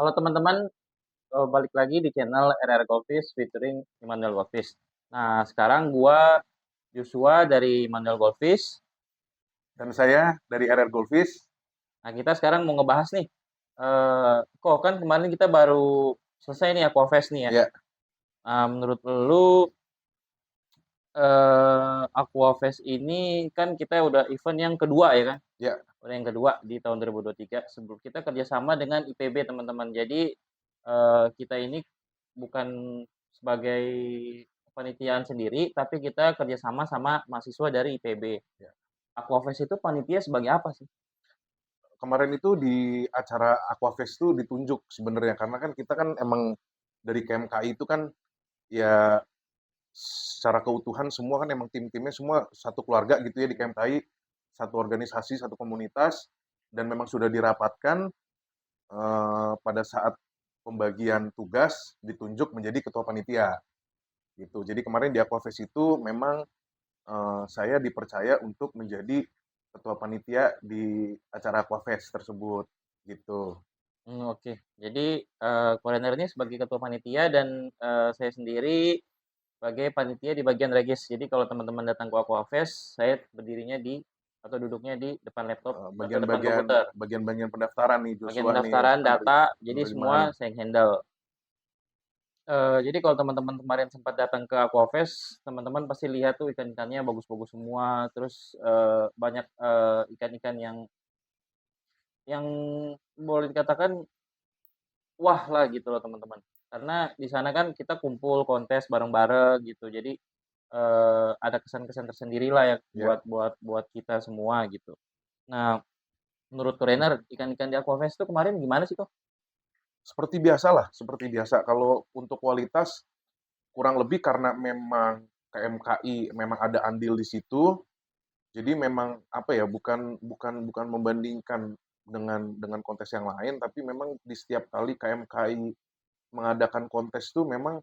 Halo teman-teman, balik lagi di channel RR Goldfish featuring Immanuel Goldfish. Nah, sekarang gua Joshua dari Immanuel Goldfish. Dan saya dari RR Goldfish. Nah, kita sekarang mau ngebahas nih, kok kan kemarin kita baru selesai nih Aquafest nih ya. Ya, Nah, menurut lu Aquafest ini kan kita udah event yang kedua ya kan? ya. Udah yang kedua di tahun 2023. Sebelum kita kerjasama dengan IPB teman-teman. Jadi kita ini bukan sebagai kepanitiaan sendiri, tapi kita kerjasama sama mahasiswa dari IPB. Ya. Aquafest itu panitia sebagai apa sih? Kemarin itu di acara Aquafest itu ditunjuk sebenarnya karena kan kita kan emang dari KMKI itu kan ya secara keutuhan semua kan emang tim-timnya semua satu keluarga gitu ya di KMKI, satu organisasi, satu komunitas dan memang sudah dirapatkan pada saat pembagian tugas ditunjuk menjadi ketua panitia gitu. Jadi kemarin di Aquafest itu memang saya dipercaya untuk menjadi ketua panitia di acara Aquafest tersebut gitu. Oke. Jadi koordinator ini sebagai ketua panitia dan saya sendiri sebagai panitia di bagian regis. Jadi kalau teman-teman datang ke Aquafest, saya berdirinya di atau duduknya di depan laptop atau depan Bagian-bagian komputer. bagian-bagian pendaftaran nih Bagian Joshua nih pendaftaran data, jadi semua penerimaan. saya yang handle. Jadi kalau teman-teman kemarin sempat datang ke Aquafest, teman-teman pasti lihat tuh ikan-ikannya bagus-bagus semua, terus, banyak, ikan-ikan yang boleh dikatakan wah lah gitu loh teman-teman. Karena di sana kan kita kumpul kontes bareng-bareng gitu, jadi, ada kesan-kesan tersendiri lah ya Ya, buat kita semua gitu. Nah, menurut Korener, ikan-ikan di Aquafest tuh kemarin gimana sih kok? seperti biasalah, seperti biasa. Kalau untuk kualitas kurang lebih karena memang KMKI memang ada andil di situ. Jadi memang apa ya, bukan bukan bukan membandingkan dengan kontes yang lain, tapi memang di setiap kali KMKI mengadakan kontes tuh memang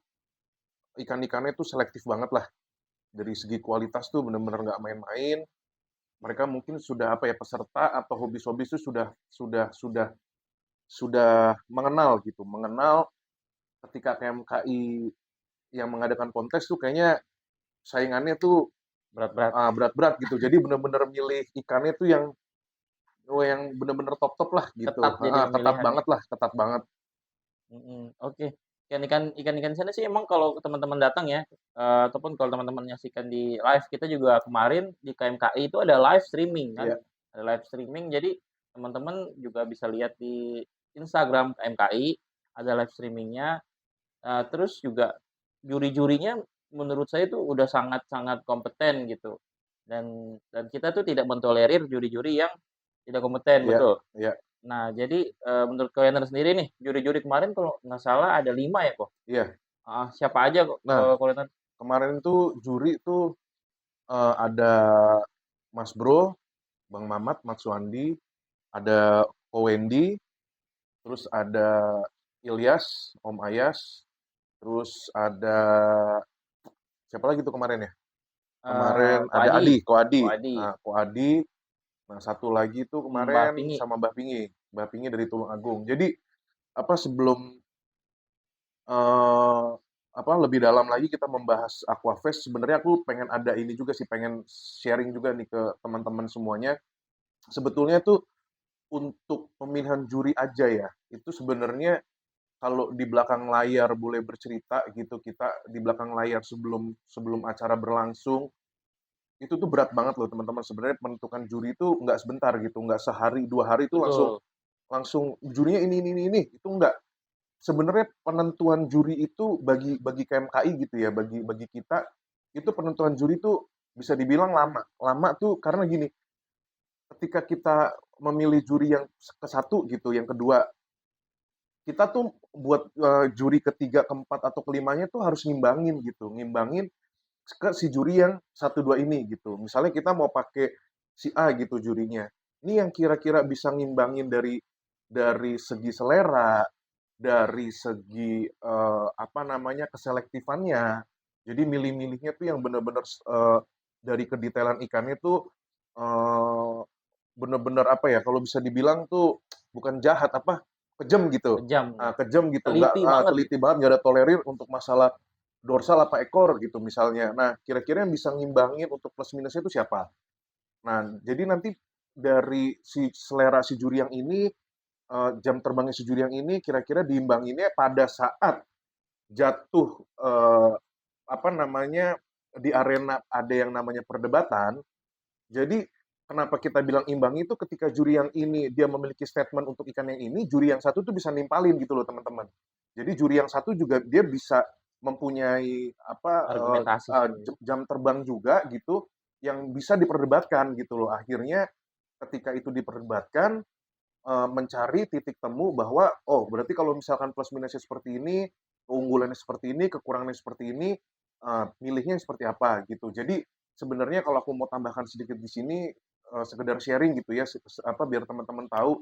ikan-ikannya tuh selektif banget lah. Dari segi kualitas tuh bener-bener nggak main-main. Mereka mungkin sudah apa ya, peserta atau hobis-hobis itu sudah mengenal gitu, mengenal ketika KMKI yang mengadakan kontes tuh kayaknya saingannya tuh Berat-berat, berat-berat gitu. Jadi bener-bener milih ikannya tuh yang bener-bener top-top lah gitu. ketat jadi Ketat pemilihan ya? banget lah, ketat banget. Oke. Ikan-ikan di sana sih emang kalau teman-teman datang ya, ataupun kalau teman-teman nyaksikan di live, kita juga kemarin di KMKI itu ada live streaming kan, Iya, ada live streaming. Jadi teman-teman juga bisa lihat di Instagram KMKI, ada live streaming-nya, terus juga juri-jurinya menurut saya itu udah sangat-sangat kompeten gitu, dan kita tuh tidak mentolerir juri-juri yang tidak kompeten, iya, betul. iya, Nah, jadi, menurut Kalender sendiri nih, juri-juri kemarin kalau nggak salah ada 5 ya, kok? iya. Heeh, siapa aja kok, Nah, Kalender? kemarin tuh juri tuh ada Mas Bro, Bang Mamat, Mas Suandi, ada Ko Wendy, terus ada Ilyas, Om Ayas, terus ada siapa lagi tuh kemarin ya? Kemarin Ko ada Adi, Adi, Ko Ko Adi. Adi, Nah, Ko Adi. Nah, satu lagi tuh Mbak kemarin Pingi. sama Mbah Pingi. Mbah Pingi dari Tulung Agung. Jadi, apa sebelum eh apa lebih dalam lagi kita membahas Aquafest, sebenarnya aku pengen ada ini juga sih, pengen sharing juga nih ke teman-teman semuanya. Sebetulnya tuh untuk pemilihan juri aja ya, itu sebenarnya kalau di belakang layar boleh bercerita gitu, kita di belakang layar sebelum sebelum acara berlangsung, itu tuh berat banget loh teman-teman. Sebenarnya menentukan juri itu nggak sebentar gitu, nggak sehari, 2 hari itu langsung Betul, langsung jurinya ini, itu nggak. Sebenarnya penentuan juri itu bagi bagi KMKI gitu ya, bagi bagi kita, itu penentuan juri itu bisa dibilang lama. Lama tuh karena gini, ketika kita memilih juri yang ke-1 gitu, yang kedua, kita tuh buat, juri ketiga, keempat, atau kelimanya tuh harus ngimbangin gitu, ngimbangin ke si juri yang satu 2 ini gitu. Misalnya kita mau pakai si A gitu jurinya. Ini yang kira-kira bisa ngimbangin dari segi selera, dari segi apa namanya, keselektifannya. Jadi milih-milihnya tuh yang benar-benar dari kedetailan ikannya tuh benar-benar apa ya, kalau bisa dibilang tuh bukan jahat apa, kejam gitu. kejam, Kejam gitu, nggak teliti banget teliti gitu. banget, nggak ada tolerir untuk masalah dorsal apa ekor gitu misalnya. Nah, kira-kira yang bisa ngimbangin untuk plus minusnya itu siapa? Nah, jadi nanti dari si selera si juri yang ini, jam terbangnya si juri yang ini kira-kira diimbanginnya pada saat jatuh, apa namanya, di arena ada yang namanya perdebatan. Jadi kenapa kita bilang imbang itu ketika juri yang ini dia memiliki statement untuk ikan yang ini, juri yang satu tuh bisa nimpalin gitu loh teman-teman. Jadi juri yang satu juga dia bisa mempunyai apa, Argumentasi sebenarnya. jam terbang juga gitu yang bisa diperdebatkan gitu loh. Akhirnya ketika itu diperdebatkan, mencari titik temu bahwa, oh berarti kalau misalkan plus minusnya seperti ini, keunggulannya seperti ini, kekurangannya seperti ini, milihnya seperti apa gitu. Jadi sebenarnya kalau aku mau tambahkan sedikit di sini, sekedar sharing gitu ya, apa, biar teman-teman tahu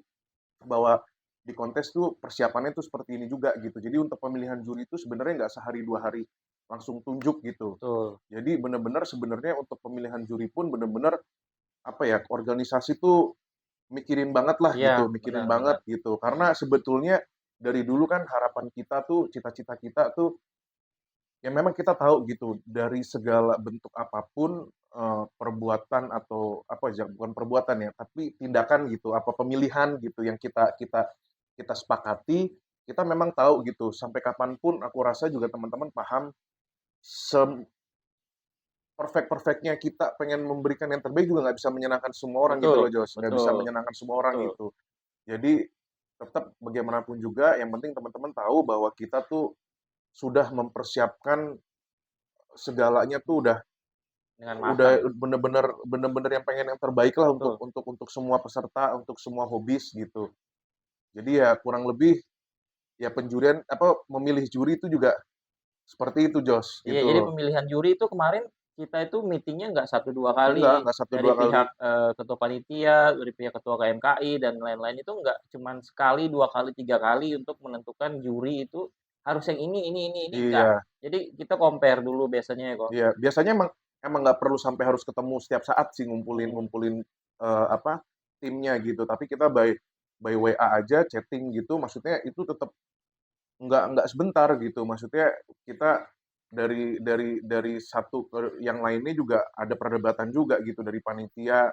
bahwa di kontes tuh persiapannya tuh seperti ini juga gitu. Jadi untuk pemilihan juri itu sebenarnya nggak sehari 2 hari langsung tunjuk gitu. Betul. Jadi benar-benar sebenarnya untuk pemilihan juri pun benar-benar, apa ya, organisasi tuh mikirin banget lah Iya, gitu, mikirin benar banget benar. gitu. Karena sebetulnya dari dulu kan harapan kita tuh, cita-cita kita tuh, ya memang kita tahu gitu dari segala bentuk apapun, perbuatan atau apa ya, bukan perbuatan ya, tapi tindakan gitu, apa pemilihan gitu yang kita sepakati, kita memang tahu gitu sampai kapanpun aku rasa juga teman-teman paham perfect-perfectnya kita pengen memberikan yang terbaik juga nggak bisa menyenangkan semua orang gitu Betul loh, Jos, nggak bisa betul menyenangkan semua orang betul. gitu. Jadi tetap bagaimanapun juga yang penting teman-teman tahu bahwa kita tuh sudah mempersiapkan segalanya tuh Dengan udah matang, bener-bener yang pengen yang terbaik lah betul. untuk semua peserta, untuk semua hobis gitu. Jadi ya kurang lebih ya penjurian apa memilih juri itu juga seperti itu, Jos, Iya, gitu jadi loh. pemilihan juri itu kemarin kita itu meeting-nya nggak 1, 2 kali, Enggak satu dari dua kali. pihak, ketua panitia, dari pihak ketua KMKI dan lain-lain itu nggak cuman sekali, 2 kali, 3 kali untuk menentukan juri itu harus yang ini, enggak. Iya. Jadi kita compare dulu biasanya ya kok. Iya, biasanya emang emang nggak perlu sampai harus ketemu setiap saat sih ngumpulin Mhm, ngumpulin, apa, timnya gitu, tapi kita by WA aja, chatting gitu, maksudnya itu tetap nggak sebentar gitu. Maksudnya kita dari satu ke yang lainnya juga ada perdebatan juga gitu, dari panitia,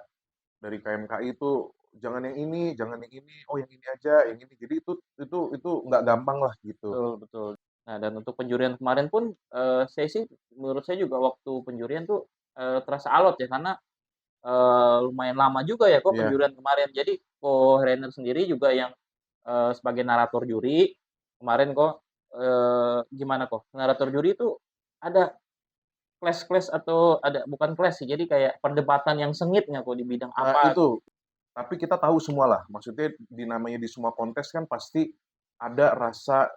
dari KMKI itu, "Jangan yang ini jangan yang ini, oh yang ini aja, yang ini." Jadi itu nggak gampang lah gitu. betul betul. Nah dan untuk penjurian kemarin pun, saya sih menurut saya juga waktu penjurian tuh, terasa alot ya karena lumayan lama juga ya kok Iya. penjurian kemarin. Jadi co-headliner sendiri juga yang, sebagai narator juri, kemarin kok, gimana kok, narator juri itu ada clash-clash atau ada bukan clash sih, jadi kayak perdebatan yang sengit nggak kok di bidang Nah apa gitu. itu. Tapi kita tahu semualah, maksudnya namanya di semua kontes kan pasti ada rasa,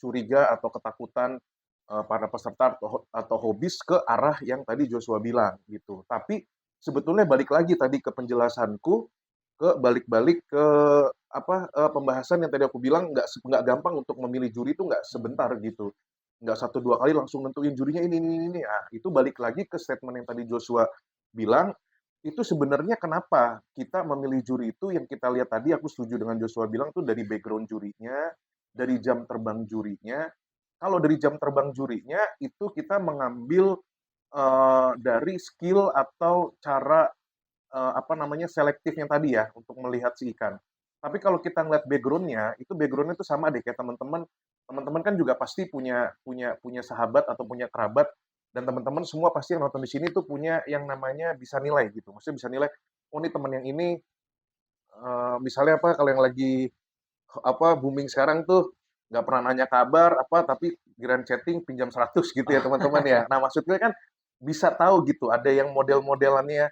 curiga atau ketakutan, para peserta atau hobis ke arah yang tadi Joshua bilang, gitu. Tapi sebetulnya balik lagi tadi ke penjelasanku, balik-balik ke apa, pembahasan yang tadi aku bilang nggak gampang untuk memilih juri itu nggak sebentar gitu. Nggak satu 2 kali langsung nentuin jurinya ini. Ah, itu balik lagi ke statement yang tadi Joshua bilang, itu sebenarnya kenapa kita memilih juri itu yang kita lihat tadi aku setuju dengan Joshua bilang tuh dari background jurinya, dari jam terbang jurinya. Kalau dari jam terbang jurinya itu kita mengambil, dari skill atau cara, apa namanya, selektifnya tadi ya untuk melihat si ikan. Tapi kalau kita ngeliat background-nya, itu background-nya tuh sama deh kayak teman-teman kan juga pasti punya punya punya sahabat atau punya kerabat dan teman-teman semua pasti yang nonton di sini tuh punya yang namanya bisa nilai gitu. Maksudnya bisa nilai, "Oh, nih teman yang ini," misalnya apa, kalau yang lagi apa, booming sekarang tuh nggak pernah nanya kabar apa, tapi giliran chatting pinjam 100 gitu ya teman-teman ya. Nah, maksudnya kan bisa tahu gitu, ada yang model-modelannya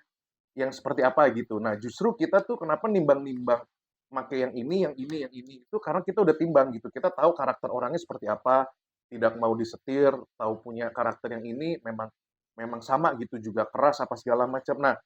yang seperti apa gitu. Nah, justru kita tuh kenapa nimbang-nimbang make yang ini, itu karena kita udah timbang gitu. Kita tahu karakter orangnya seperti apa, tidak mau disetir, tahu punya karakter yang ini memang memang sama gitu juga keras apa segala macam. Nah,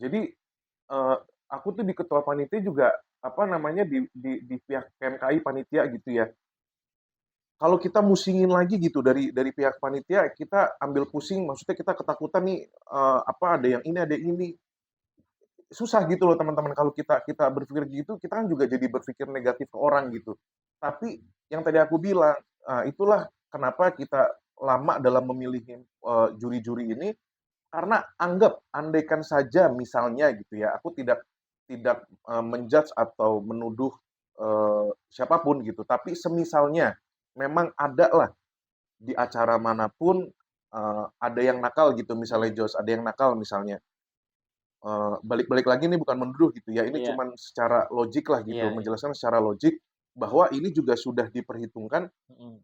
Jadi, aku tuh di ketua panitia juga, apa namanya, di pihak KMKI panitia gitu ya, kalau kita musingin lagi gitu dari pihak panitia, kita ambil pusing, maksudnya kita ketakutan nih, apa, ada yang ini, susah gitu loh teman-teman kalau kita kita berpikir gitu, kita kan juga jadi berpikir negatif ke orang gitu. Tapi yang tadi aku bilang, itulah kenapa kita lama dalam memilih, juri-juri ini, karena andaikan saja misalnya gitu ya, aku tidak tidak, men-judge atau menuduh, siapa gitu, tapi semisalnya memang ada lah di acara manapun, ada yang nakal gitu misalnya Mhm, Jos, ada yang nakal misalnya, balik-balik lagi nih bukan menuduh gitu ya, ini iya cuman secara logik lah gitu, iya iya, menjelaskan secara logik bahwa ini juga sudah diperhitungkan, mhm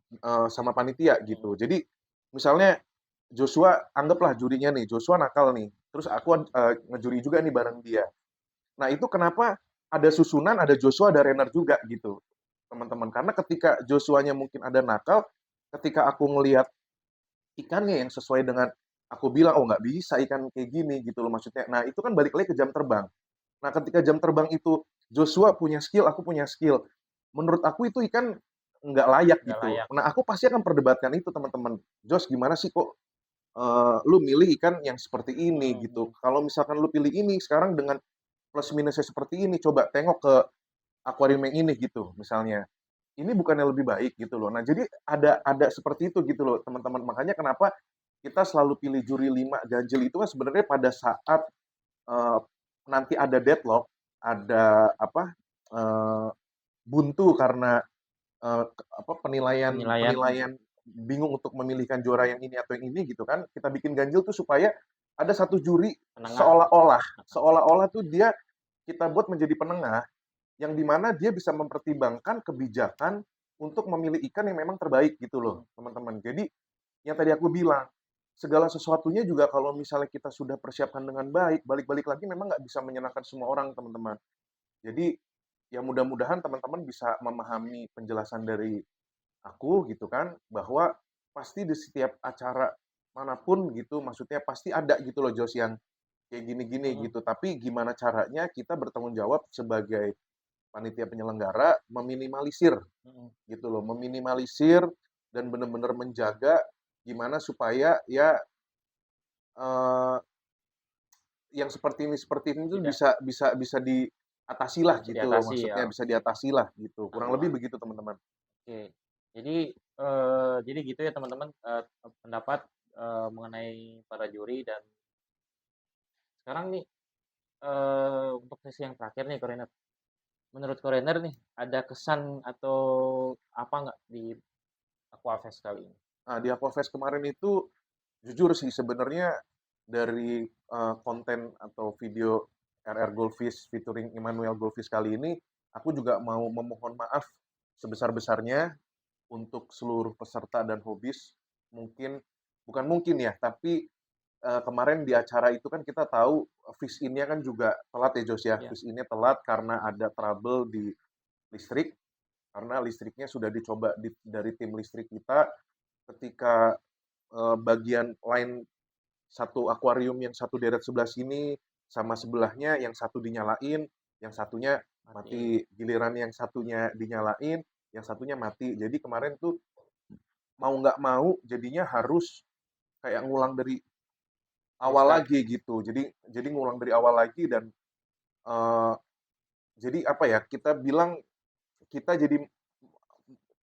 sama panitia mhm, gitu. Jadi misalnya Joshua anggaplah jurinya nih, Joshua nakal nih, terus aku, ngejuri juga nih bareng dia. Nah itu kenapa ada susunan, ada Joshua, ada Renard juga gitu, teman-teman. Karena ketika Joshua-nya mungkin ada nakal, ketika aku ngelihat ikannya yang sesuai dengan aku bilang, "Oh nggak bisa ikan kayak gini," gitu loh maksudnya. Nah itu kan balik lagi ke jam terbang. Nah ketika jam terbang itu Joshua punya skill, aku punya skill, menurut aku itu ikan nggak layak nggak gitu. layak, Nah aku pasti akan perdebatkan itu teman-teman. "Josh gimana sih kok, lu milih ikan yang seperti ini?" mhm gitu. mhm, "Kalau misalkan lu pilih ini sekarang dengan plus minusnya seperti ini, coba tengok ke akuarium yang ini," gitu misalnya. Ini bukannya lebih baik gitu loh. Nah, jadi ada seperti itu gitu loh, teman-teman. Makanya kenapa kita selalu pilih juri 5 ganjil itu kan sebenarnya pada saat, eee, nanti ada deadlock, ada apa, eee, buntu karena, apa, penilaian penilaian, penilaian bingung untuk memilihkan juara yang ini atau yang ini gitu kan, kita bikin ganjil tuh supaya ada satu juri penengah gitu, seolah-olah heeh, seolah-olah tuh dia kita buat menjadi penengah yang di mana dia bisa mempertimbangkan kebijakan untuk memilih ikan yang memang terbaik gitu loh, mhm teman-teman. Jadi yang tadi aku bilang, segala sesuatunya juga kalau misalnya kita sudah persiapkan dengan baik, balik-balik lagi memang nggak bisa menyenangkan semua orang, teman-teman. Jadi ya mudah-mudahan teman-teman bisa memahami penjelasan dari aku gitu kan, bahwa pasti di setiap acara manapun gitu, maksudnya pasti ada gitu loh Jos yang kayak gini-gini mhm gitu. Tapi gimana caranya kita bertanggung jawab sebagai panitia penyelenggara meminimalisir mhm, gitu loh, meminimalisir dan benar-benar menjaga gimana supaya ya, eee, yang seperti ini tuh tidak bisa diatasilah bisa gitu loh, diatasi ya, maksudnya bisa oke, diatasilah gitu, kurang lebih aman, begitu teman-teman. oke. Jadi gitu ya teman-teman, pendapat, mengenai para juri dan sekarang nih, untuk sesi yang terakhir nih Korener. Menurut Korener nih, ada kesan atau apa nggak di Aquafest kali ini? Nah, di Aquafest kemarin itu jujur sih sebenarnya dari, konten atau video RR Goldfish featuring Immanuel Goldfish kali ini, aku juga mau memohon maaf sebesar-besarnya untuk seluruh peserta dan hobis. Mungkin bukan mungkin ya, tapi, kemarin di acara itu kan kita tahu, fish in-nya kan juga telat ya, Jos, ya. Iya, Fish in-nya telat karena ada trouble di listrik, karena listriknya sudah dicoba dari tim listrik kita, ketika, bagian lain satu akuarium yang satu deret sebelah sini, sama sebelahnya yang satu dinyalain, yang satunya mati. mati. Giliran yang satunya dinyalain, yang satunya mati. Jadi kemarin tuh mau nggak mau jadinya harus kayak ngulang dari awal Restart. lagi gitu. Jadi ngulang dari awal lagi dan, eee, jadi apa ya, kita bilang kita jadi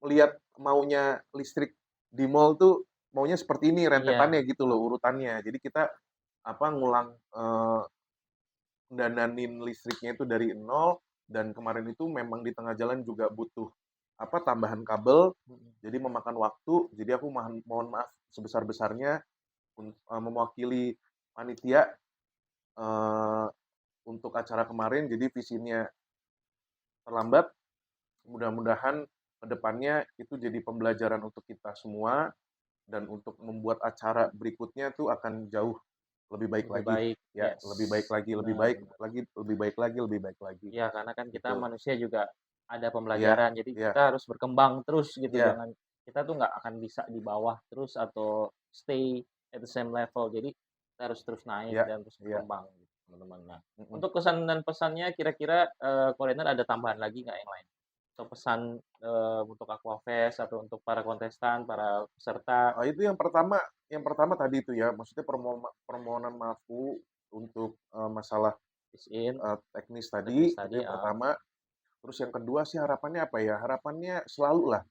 lihat maunya listrik di mall tuh maunya seperti ini Iya, rentetannya gitu loh, heeh, urutannya. Jadi kita apa, ngulang, dandanin listriknya itu dari nol dan kemarin itu memang di tengah jalan juga butuh apa, tambahan kabel, mhm. jadi memakan waktu. Jadi aku mohon maaf sebesar-besarnya mewakili panitia, eee, untuk acara kemarin, jadi visinya terlambat. Mudah-mudahan ke depannya itu jadi pembelajaran untuk kita semua dan untuk membuat acara berikutnya tuh akan jauh lebih baik Lebih lagi. baik, Ya, yes, lebih baik lagi lebih benar baik benar. lagi lebih baik lagi lebih baik lagi, Iya, karena kan kita gitu. manusia juga ada Iya pembelajaran, jadi iya kita harus berkembang terus gitu, iya jangan kita tuh nggak akan bisa di bawah terus atau stay at the same level. Jadi kita harus terus naik iya dan terus iya berkembang gitu. teman-teman. Nah, Mhm. untuk kesan dan pesannya kira-kira, Korener ada tambahan lagi nggak yang lain? Atau pesan, untuk Aquafest atau untuk para kontestan, para peserta, Itu yang pertama tadi itu ya, maksudnya permohonan maafku untuk, masalah, peace in, teknis tadi, teknis itu tadi, yang pertama. Terus yang kedua sih harapannya apa ya, harapannya selalu lah,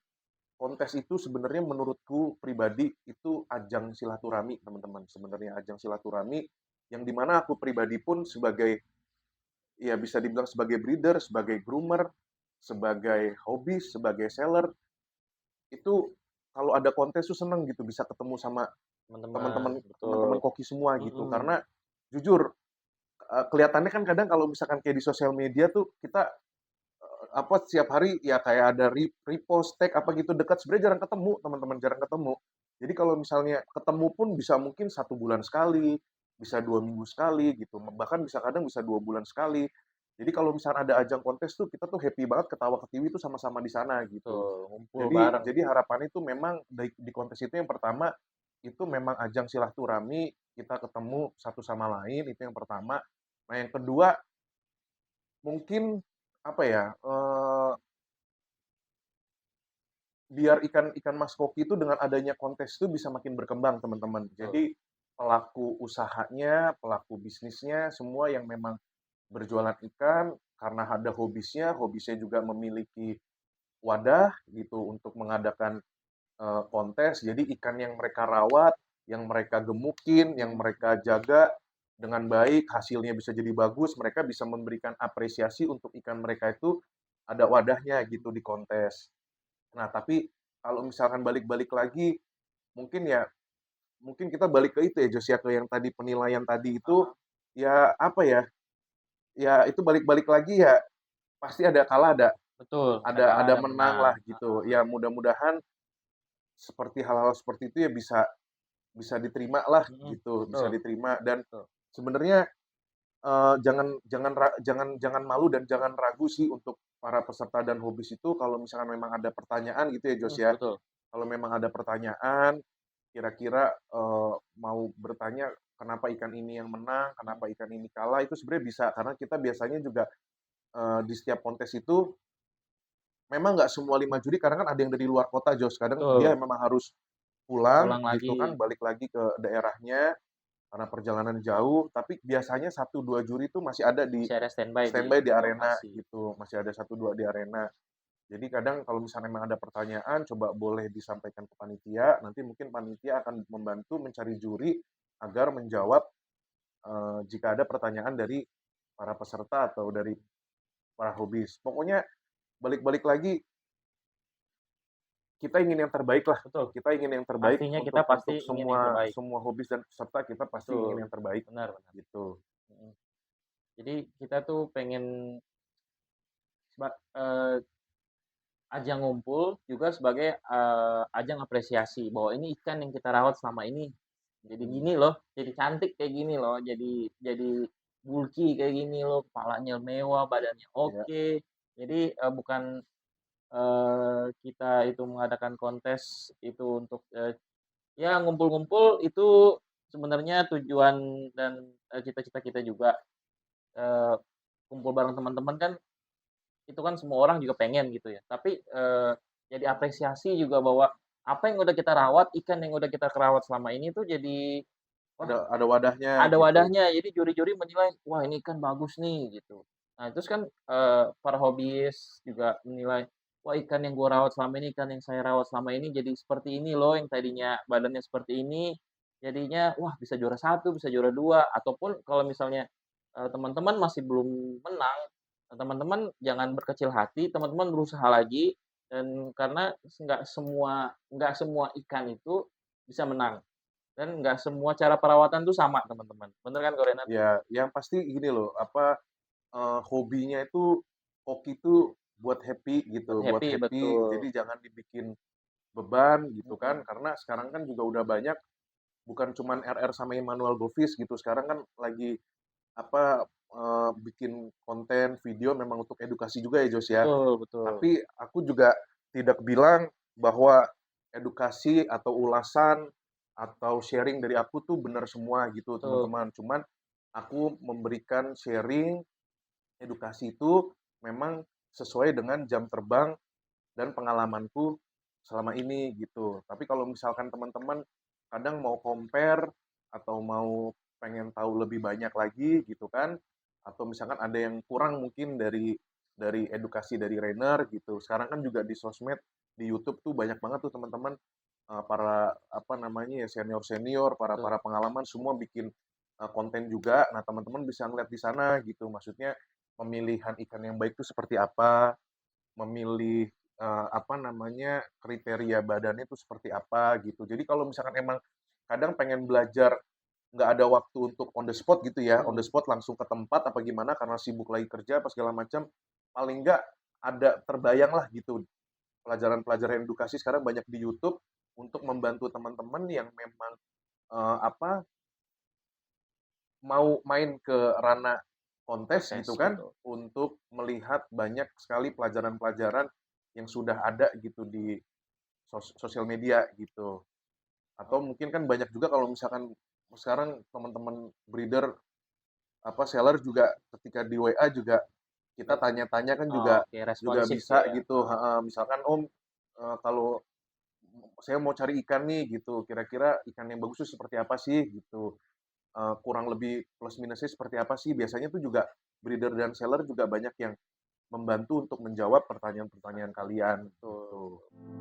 kontes itu sebenarnya menurutku pribadi itu ajang silaturahmi teman-teman, sebenarnya ajang silaturahmi, yang di mana aku pribadi pun sebagai, ya bisa dibilang sebagai breeder, sebagai groomer, sebagai hobis, sebagai seller, itu kalau ada kontes tuh seneng gitu bisa ketemu sama teman-teman, teman-teman betul, teman-teman koki semua gitu. mhm, Karena jujur, kelihatannya kan kadang kalau misalkan kayak di sosial media tuh kita, apa, setiap hari ya kayak ada repost, tag apa gitu dekat, sebenarnya jarang ketemu teman-teman, jarang ketemu. Jadi kalau misalnya ketemu pun bisa mungkin 1 bulan sekali, bisa 2 minggu sekali gitu, bahkan bisa kadang bisa 2 bulan sekali. Jadi kalau misalnya ada ajang kontes tuh kita tuh happy banget ketawa ketiwi tuh sama-sama di sana gitu. betul, ngumpul Jadi bareng, jadi harapannya itu memang di kontes itu yang pertama, itu memang ajang silaturahmi, kita ketemu satu sama lain, itu yang pertama. Nah yang kedua, mungkin apa ya, biar ikan mas koki itu dengan adanya kontes itu bisa makin berkembang teman-teman. betul, Jadi pelaku usahanya, pelaku bisnisnya, semua yang memang berjualan ikan, karena ada hobisnya, hobisnya juga memiliki wadah gitu untuk mengadakan, kontes. Jadi ikan yang mereka rawat, yang mereka gemukin, yang mhm, mereka jaga dengan baik, hasilnya bisa jadi bagus, mereka bisa memberikan apresiasi untuk ikan mereka itu ada wadahnya gitu di kontes. Nah, tapi kalau misalkan balik-balik lagi, mungkin ya, mungkin kita balik ke itu ya, Jos, ya, ke yang tadi penilaian tadi itu, heeh, ya apa ya, ya itu balik-balik lagi ya, pasti ada kalah, ada betul, ada ada kalah, ada ada menang menang, lah gitu. Ya mudah-mudahan seperti hal-hal seperti itu ya bisa bisa diterima lah mhm, gitu, bisa betul, diterima dan betul, sebenarnya, jangan jangan jangan jangan malu dan jangan ragu sih untuk para peserta dan hobis itu kalau misalkan memang ada pertanyaan gitu ya, Jos, mhm, ya. betul, Kalau memang ada pertanyaan, kira-kira, mau bertanya kenapa ikan ini yang menang, mhm, kenapa ikan ini kalah, itu sebenarnya bisa. Karena kita biasanya juga, di setiap kontes itu memang nggak semua 5 juri karena kan ada yang dari luar kota, Jos. Kadang dia betul, memang harus pulang pulang gitu kan, lagi, balik lagi ke daerahnya karena perjalanan jauh, tapi biasanya 1, 2 juri itu masih ada di masih ada standby standby di di arena lokasi, gitu, masih ada 1, 2 di arena. Jadi kadang kalau misalnya memang ada pertanyaan, coba boleh disampaikan ke panitia, nanti mungkin panitia akan membantu mencari juri agar menjawab, jika ada pertanyaan dari para peserta atau dari para hobis. Pokoknya balik-balik lagi, kita ingin yang terbaik lah, betul, kita ingin yang terbaik pastinya kita untuk pasti ingin yang semua terbaik, semua hobis dan peserta, kita pasti ingin betul, yang terbaik, benar benar, gitu. mhm. Jadi kita tuh pengen eee, ajang ngumpul juga sebagai, ajang apresiasi bahwa ini ikan yang kita rawat selama ini, jadi Mhm, gini loh, jadi cantik kayak gini loh, jadi bulky kayak gini loh, kepalanya mewah, badannya iya, oke. Jadi, bukan, kita itu mengadakan kontes itu untuk, ya ngumpul-ngumpul itu sebenarnya tujuan dan, cita-cita kita juga, eee, kumpul bareng teman-teman kan itu kan semua orang juga pengen gitu ya. Tapi, jadi apresiasi juga bahwa apa yang udah kita rawat, ikan yang udah kita rawat selama ini tuh jadi, wah ada wadahnya ada gitu. wadahnya. Jadi juri-juri menilai, "Wah ini ikan bagus nih," gitu. Nah terus kan, para hobis juga menilai, "Wah ikan yang gua rawat selama ini, ikan yang saya rawat selama ini jadi seperti ini loh, yang tadinya badannya seperti ini, jadinya wah bisa juara satu, bisa juara 2." Ataupun kalau misalnya, teman-teman masih belum menang, teman-teman jangan berkecil hati, teman-teman berusaha lagi dan karena nggak semua ikan itu bisa menang. Dan nggak semua cara perawatan tuh sama, teman-teman. Bener kan, Kak, Renat? Ya, yang pasti gini loh, apa, hobinya itu hoki itu buat happy Buat gitu, buat happy, happy, betul. jadi jangan dibikin beban gitu kan, Mhm. karena sekarang kan juga udah banyak, bukan cuman RR sama Immanuel Govis gitu, sekarang kan lagi, apa, bikin konten video memang untuk edukasi juga ya, Jos, ya. Betul betul. Tapi aku juga tidak bilang bahwa edukasi atau ulasan atau sharing dari aku tuh benar semua gitu, Betul. teman-teman. Cuman aku memberikan sharing, edukasi itu memang sesuai dengan jam terbang dan pengalamanku selama ini gitu. Tapi kalau misalkan teman-teman kadang mau compare atau mau pengen tahu lebih banyak lagi gitu kan, atau misalkan ada yang kurang mungkin dari edukasi dari Rainer gitu. Sekarang kan juga di sosmed, di YouTube tuh banyak banget tuh teman-teman para apa namanya ya senior-senior, para Betul. para pengalaman semua bikin konten juga. Nah, teman-teman bisa ngeliat di sana gitu. Maksudnya pemilihan ikan yang baik itu seperti apa, memilih apa namanya, kriteria badannya itu seperti apa gitu. Jadi kalau misalkan emang kadang pengen belajar, nggak ada waktu untuk on the spot gitu ya, on the Mhm. spot langsung ke tempat apa gimana karena sibuk lagi kerja apa segala macam, paling nggak ada terbayang lah gitu, pelajaran-pelajaran edukasi sekarang banyak di YouTube untuk membantu teman-teman yang memang, apa, mau main ke ranah kontes gitu Kontes, kan, betul. untuk melihat banyak sekali pelajaran-pelajaran yang sudah ada gitu di sosial media gitu. Atau mungkin kan banyak juga kalau misalkan sekarang teman-teman breeder apa seller juga ketika di WA juga kita tanya-tanya kan Oh, juga oke, juga responsif bisa dia ya? gitu, Heeh. heeh. Misalkan, "Om, kalau saya mau cari ikan nih," gitu, "kira-kira ikan yang bagus tuh seperti apa sih?" Gitu. Kurang lebih plus minusnya seperti apa sih? Biasanya tuh juga breeder dan seller juga banyak yang membantu untuk menjawab pertanyaan-pertanyaan kalian Betul, gitu. betul.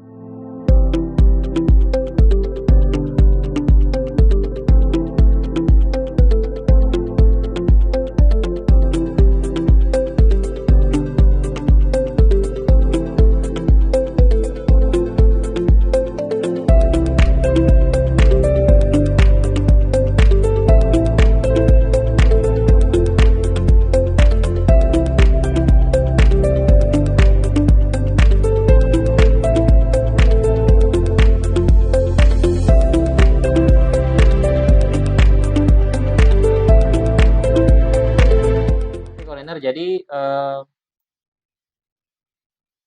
Oke, Kuliner jadi,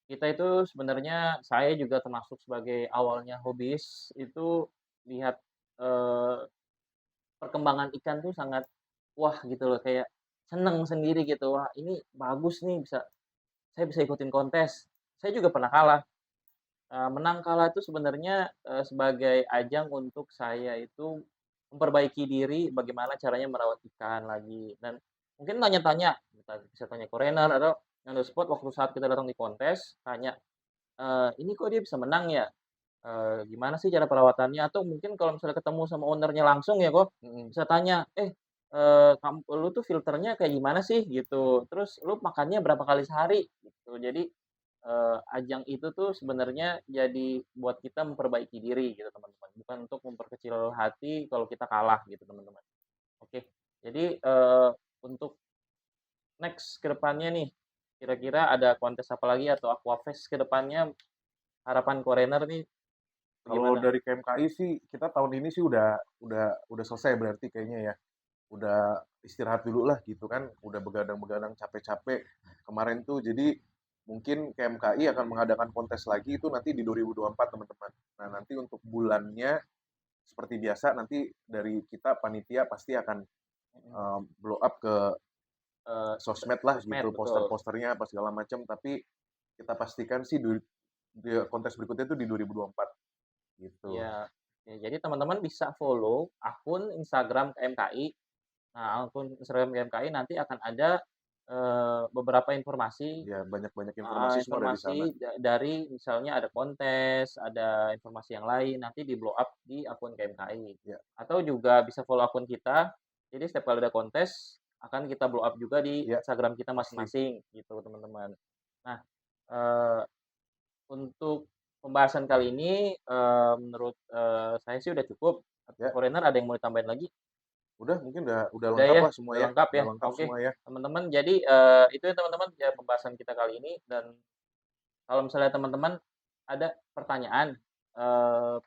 kita itu sebenarnya saya juga termasuk sebagai awalnya hobis itu lihat, eee, perkembangan ikan tuh sangat wah gitu loh, kayak seneng sendiri gitu, wah ini bagus nih saya bisa ikutin kontes. Saya juga pernah kalah, menang kalah itu sebenarnya, sebagai ajang untuk saya itu memperbaiki diri bagaimana caranya merawat ikan lagi dan mungkin tanya-tanya, bisa tanya ke trainer atau on the spot waktu saat kita datang di kontes, tanya, "Ini kok dia bisa menang ya? Gimana sih cara perawatannya?" Atau mungkin kalau misalnya ketemu sama owner-nya langsung ya kok, Mhm. bisa tanya, "Lu tuh filternya kayak gimana sih?" Gitu. "Terus lu makannya berapa kali sehari?" Gitu. Jadi, ajang itu tuh sebenarnya jadi buat kita memperbaiki diri gitu teman-teman, bukan untuk memperkecil hati kalau kita kalah gitu teman-teman. Oke, jadi, untuk next ke depannya nih, kira-kira ada kontes apa lagi atau Aquafest ke depannya harapan Korener nih Kalau bagaimana? dari KMKI sih kita tahun ini sih udah selesai berarti kayaknya ya. Udah istirahat dulu lah gitu kan, udah begadang-begadang capek-capek kemarin tuh. Jadi mungkin KMKI akan mengadakan kontes lagi itu nanti di 2024 teman-teman. Nah, nanti untuk bulannya seperti biasa nanti dari kita panitia pasti akan Mhm, blow up ke sosmed lah sosmed, gitu, betul. poster-posternya apa segala macam. Tapi kita pastikan sih di kontes berikutnya itu di 2024 gitu. Iya. Ya, jadi teman-teman bisa follow akun Instagram KMKI. Nah, akun Instagram KMKI nanti akan ada, beberapa informasi Ya banyak-banyak heeh, informasi semua ada di sana. informasi dari misalnya ada kontes, ada informasi yang lain, nanti di-blow up di akun KMKI. Ya, Atau juga bisa follow akun kita, jadi setiap kali ada kontes, akan kita blow up juga di ya Instagram kita pasti. masing-masing, gitu teman-teman. Nah, eee untuk pembahasan kali ini, menurut, saya sih udah cukup. Atau Ya, Foreigner ada yang mau ditambahin lagi? udah mungkin udah Udah lengkap ya? lah semua Udah ya, lengkap udah ya? lengkap Oke, semua ya. teman-teman jadi, itu ya teman-teman ya pembahasan kita kali ini dan kalau misalnya teman-teman ada pertanyaan,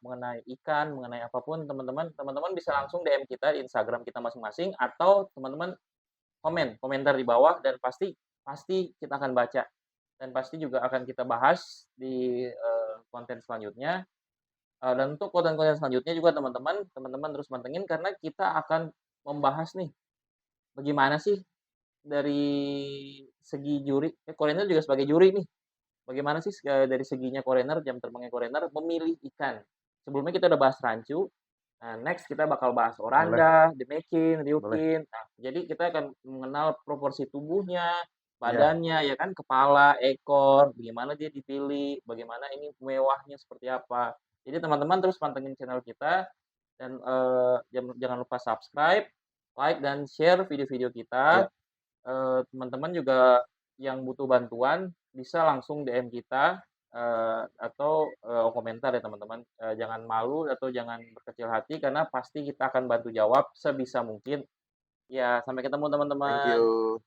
mengenai ikan, mengenai apapun teman-teman bisa langsung DM kita di Instagram kita masing-masing atau teman-teman komentar di bawah dan pasti pasti kita akan baca dan pasti juga akan kita bahas di, konten selanjutnya. Dan untuk konten-konten selanjutnya juga teman-teman terus pantengin karena kita akan membahas nih bagaimana sih dari segi juri Korener juga sebagai juri nih, bagaimana sih dari seginya Korener, jam terbangnya Korener memilih ikan? Sebelumnya kita udah bahas rancu, nah next kita bakal bahas Boleh, oranda, demekin, boleh. ryukin. Nah, jadi kita akan mengenal proporsi tubuhnya, Iya, badannya, ya kan, kepala, ekor, bagaimana dia dipilih, bagaimana ini mewahnya seperti apa. Jadi teman-teman terus pantengin channel kita dan, jangan lupa subscribe, like, dan share video-video kita. iya. Teman-teman juga yang butuh bantuan bisa langsung DM kita, atau, komentar ya teman-teman, jangan malu atau jangan berkecil hati karena pasti kita akan bantu jawab sebisa mungkin. Ya, sampai ketemu Thank teman-teman. you.